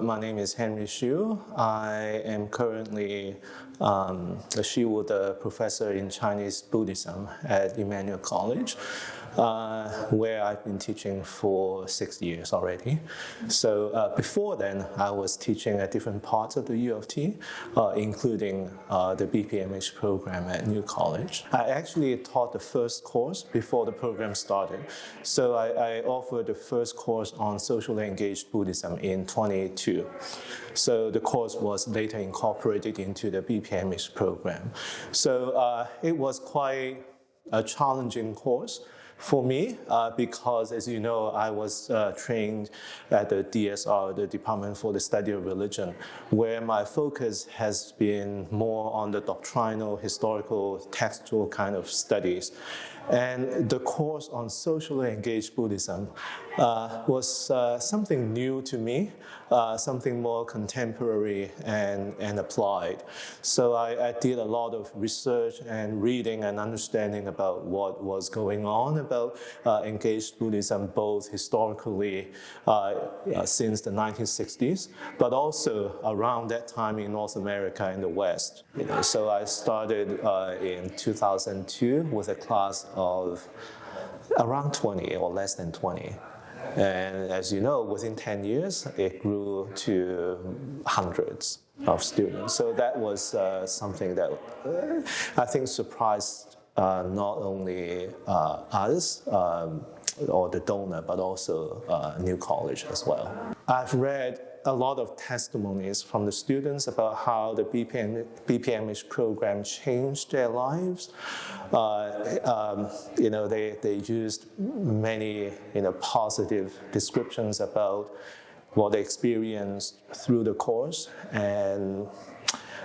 my name is Henry Shiu. I am currently the Shi Wu De Professor in Chinese Buddhism at Emmanuel College, where I've been teaching for 6 years already. So before then, I was teaching at different parts of the U of T, including the BPMH program at New College. I actually taught the first course before the program started. So I offered the first course on Socially Engaged Buddhism in 2022. So the course was later incorporated into the BPMH program. So it was quite a challenging course for me, because, as you know, I was trained at the DSR, the Department for the Study of Religion, where my focus has been more on the doctrinal, historical, textual kind of studies. And the course on Socially Engaged Buddhism was something new to me, something more contemporary and applied. So I did a lot of research and reading and understanding about what was going on about engaged Buddhism, both historically since the 1960s, but also around that time in North America and the West. So I started in 2002 with a class of around 20 or less than 20. And as you know, within 10 years, it grew to hundreds of students. So that was something that I think surprised not only us or the donor, but also New College as well. I've read a lot of testimonies from the students about how the BPMH program changed their lives. They used many positive descriptions about what they experienced through the course, and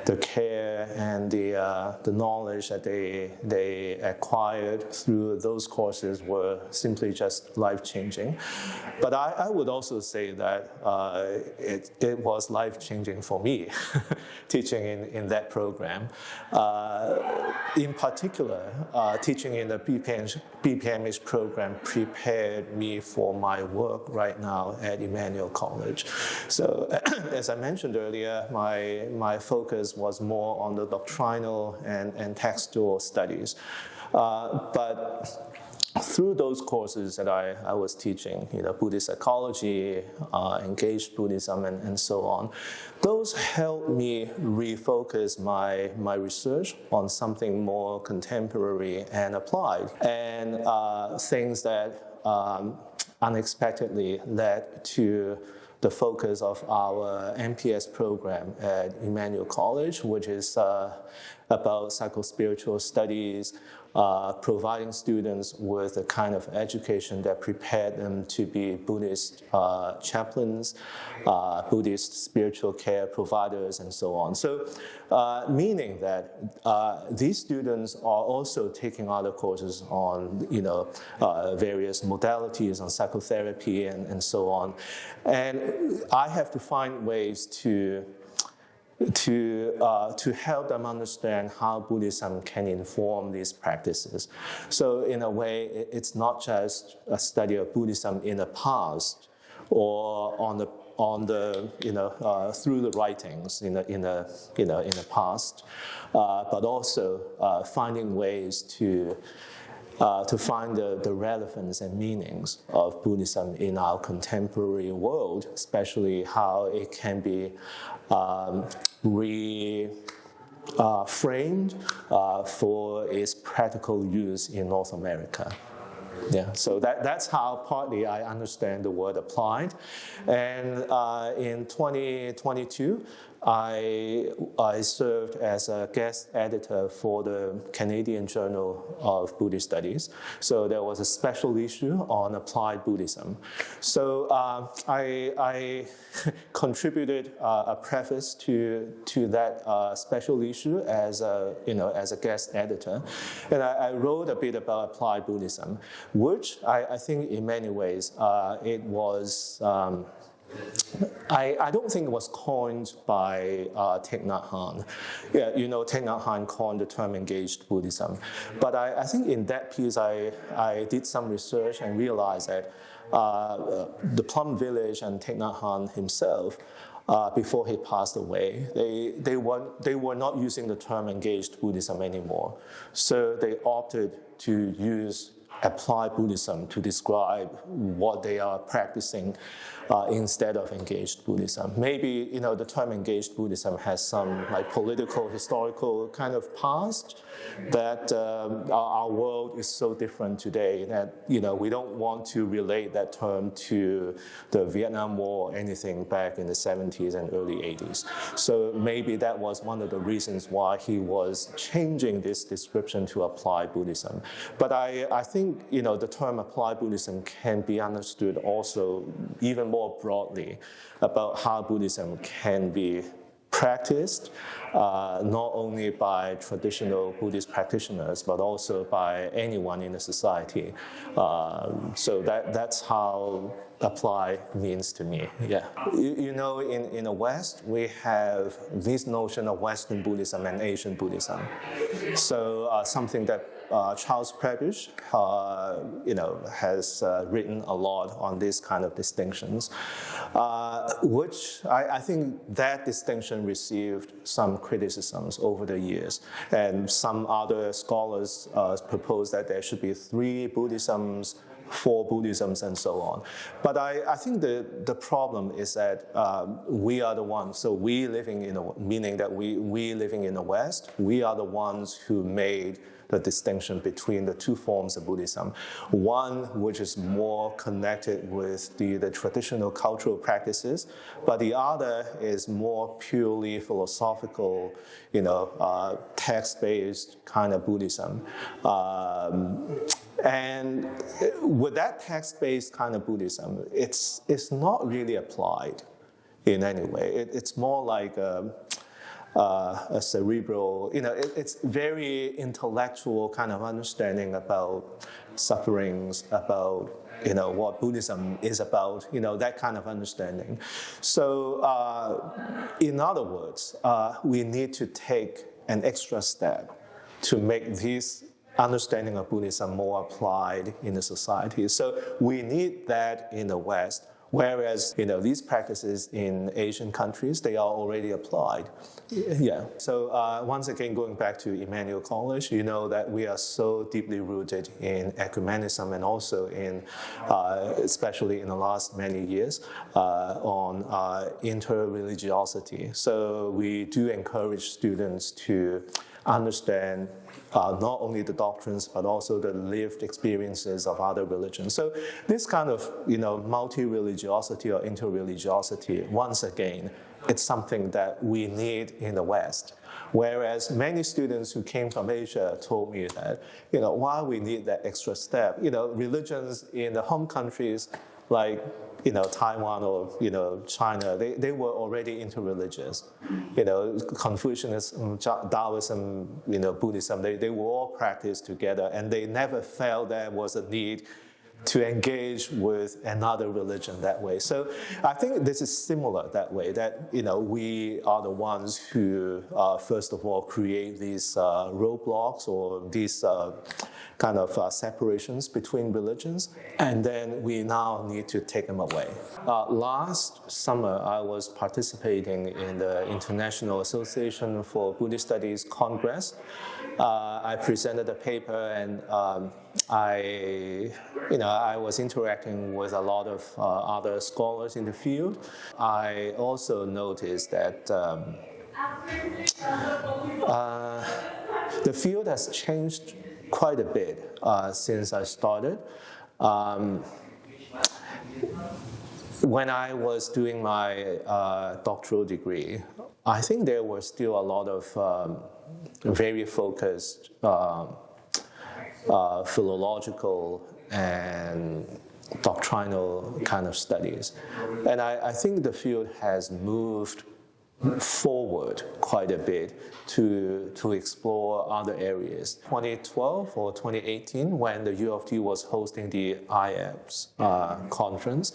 the care and the knowledge that they acquired through those courses were simply just life-changing. But I would also say that it was life-changing for me, teaching in that program. In particular, teaching in the BPMH program prepared me for my work right now at Emmanuel College. So, as I mentioned earlier, my focus was more on the doctrinal and textual studies. But through those courses that I was teaching, Buddhist psychology, engaged Buddhism, and so on, those helped me refocus my research on something more contemporary and applied, and things that unexpectedly led to the focus of our MPS program at Emmanuel College, which is about psycho-spiritual studies, providing students with a kind of education that prepared them to be Buddhist chaplains, Buddhist spiritual care providers, and so on. So, meaning that these students are also taking other courses on, various modalities on psychotherapy and so on. And I have to find ways to help them understand how Buddhism can inform these practices. So in a way, it's not just a study of Buddhism in the past or through the writings in the past, but also finding ways to find the relevance and meanings of Buddhism in our contemporary world, especially how it can be framed for its practical use in North America. Yeah, so that's how partly I understand the word applied. And in 2022, I served as a guest editor for the Canadian Journal of Buddhist Studies. So there was a special issue on applied Buddhism. So I contributed a preface to that special issue as a guest editor, and I wrote a bit about applied Buddhism, which I think in many ways it was. I don't think it was coined by Thich Nhat Hanh. Yeah, Thich Nhat Hanh coined the term engaged Buddhism. But I think in that piece, I did some research and realized that the Plum Village and Thich Nhat Hanh himself before he passed away, they were not using the term engaged Buddhism anymore. So they opted to use applied Buddhism to describe what they are practicing instead of engaged Buddhism. Maybe the term engaged Buddhism has some political, historical kind of past that our world is so different today that we don't want to relate that term to the Vietnam War or anything back in the 70s and early 80s. So maybe that was one of the reasons why he was changing this description to applied Buddhism. But I think the term applied Buddhism can be understood also even more broadly about how Buddhism can be practiced, not only by traditional Buddhist practitioners, but also by anyone in the society. So that's how apply means to me. Yeah. In the West, we have this notion of Western Buddhism and Asian Buddhism. So something that Charles Prebish, has written a lot on these kind of distinctions, which I think that distinction received some criticisms over the years. And some other scholars propose that there should be 3 Buddhisms, 4 Buddhisms, and so on. But I think the problem is that we are the ones, so we living meaning that we living in the West, we are the ones who made the distinction between the 2 forms of Buddhism. One which is more connected with the traditional cultural practices, but the other is more purely philosophical, text-based kind of Buddhism. And with that text-based kind of Buddhism, it's not really applied in any way. It's more like a cerebral, it's very intellectual kind of understanding about sufferings, about what Buddhism is about, that kind of understanding. So in other words, we need to take an extra step to make this understanding of Buddhism more applied in the society. So we need that in the West. Whereas, these practices in Asian countries, they are already applied. Yeah. So once again, going back to Emmanuel College, that we are so deeply rooted in ecumenism and also in, especially in the last many years, on interreligiosity. So we do encourage students to understand not only the doctrines, but also the lived experiences of other religions. So this kind of, multi-religiosity or interreligiosity, once again, it's something that we need in the West. Whereas many students who came from Asia told me that, why we need that extra step. Religions in the home countries like Taiwan or China, they were already interreligious. Confucianism, Taoism, Buddhism, they were all practiced together, and they never felt there was a need to engage with another religion that way. So I think this is similar that way, that we are the ones who first of all create these roadblocks or these kind of separations between religions, and then we now need to take them away. Last summer, I was participating in the International Association for Buddhist Studies Congress. I presented a paper, and I was interacting with a lot of other scholars in the field. I also noticed that the field has changed quite a bit since I started. When I was doing my doctoral degree, I think there were still a lot of very focused philological and doctrinal kind of studies. And I think the field has moved forward quite a bit to explore other areas. 2012 or 2018, when the U of T was hosting the IAPS conference,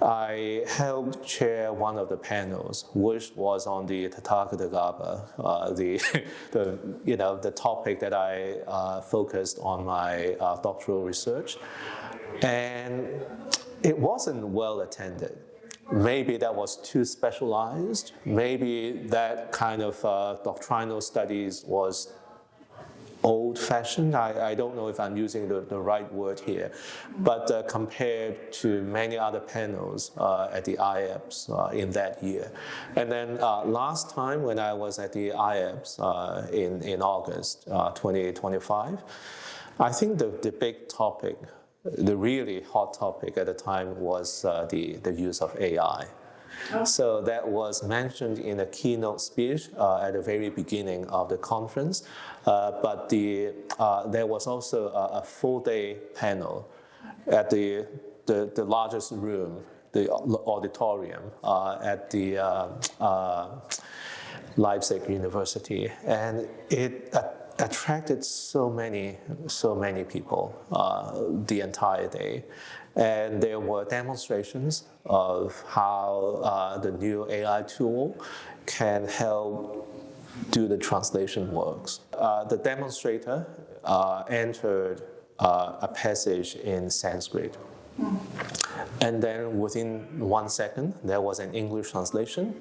I helped chair one of the panels, which was on the Tathagata, the topic that I focused on my doctoral research, and it wasn't well attended. maybe that was too specialized. Maybe that kind of doctrinal studies was old-fashioned. I don't know if I'm using the right word here, but compared to many other panels at the IEPS in that year. And then last time when I was at the IEPS in August 2025, I think the big topic, the really hot topic at the time was the use of AI. So that was mentioned in a keynote speech at the very beginning of the conference, but there was also a full-day panel at the largest room, the auditorium at the Leipzig University, and it attracted so many people the entire day. And there were demonstrations of how the new AI tool can help do the translation works. The demonstrator entered a passage in Sanskrit. And then within 1 second, there was an English translation.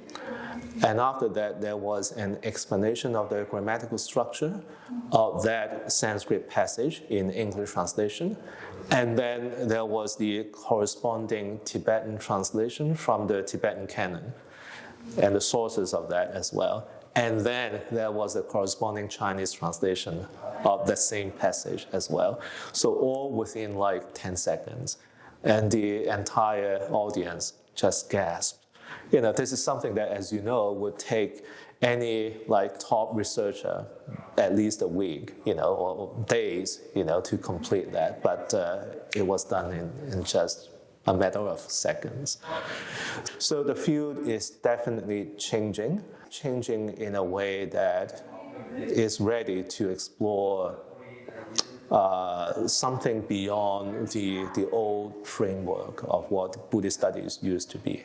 And after that, there was an explanation of the grammatical structure of that Sanskrit passage in English translation. And then there was the corresponding Tibetan translation from the Tibetan canon and the sources of that as well. And then there was a corresponding Chinese translation of the same passage as well. So all within like 10 seconds. And the entire audience just gasped. You know, this is something that, as you know, would take any like top researcher at least a week, you know, or days, you know, to complete that. But it was done in just a matter of seconds. So the field is definitely changing in a way that is ready to explore something beyond the old framework of what Buddhist studies used to be.